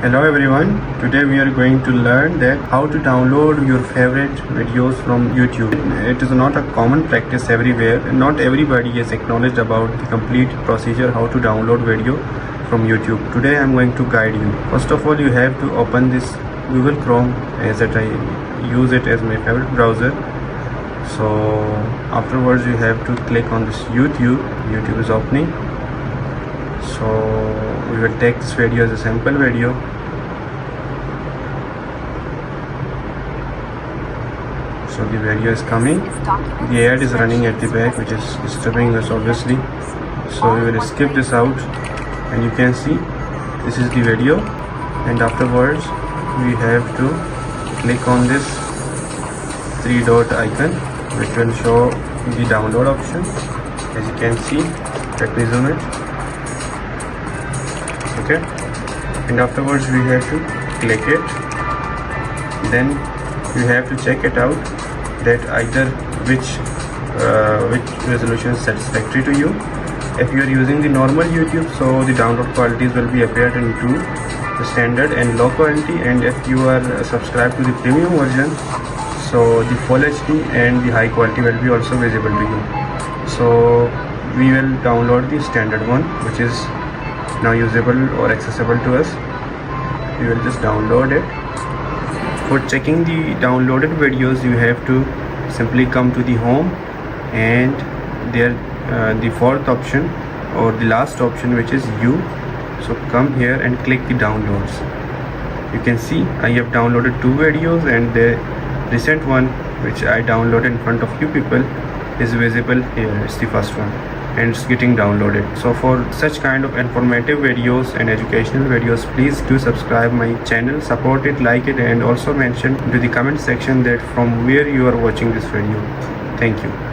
Hello everyone, today we are going to learn that how to download your favorite videos from YouTube. It is not a common practice everywhere. Not everybody is acknowledged about the complete procedure how to download video from YouTube. Today I am going to guide you. First of all, you have to open this Google Chrome, as that I use it as my favorite browser. So afterwards you have to click on this YouTube. YouTube is opening. So we will take this video as a sample video. So the video is coming. The ad is running at the back, which is disturbing us obviously. So we will skip this out, and you can see this is the video. And afterwards we have to click on this three dot icon, which will show the download option. As you can see, let me zoom it. Okay, and afterwards we have to click it. Then you have to check it out that either which resolution is satisfactory to you. If you are using the normal YouTube, so the download qualities will be appeared into the standard and low quality, and if you are subscribed to the premium version, so the full HD and the high quality will be also visible to you. So we will download the standard one, which is now usable or accessible to us. We will just download it. For checking the downloaded videos, you have to simply come to the home, and there the fourth option or the last option, which is you. So come here and click the downloads. You can see I have downloaded two videos, and the recent one which I downloaded in front of you people is visible here. It's the first one, and it's getting downloaded. So for such kind of informative videos and educational videos, please do subscribe my channel, support it, like it, and also mention to the comment section that from where you are watching this video. Thank you.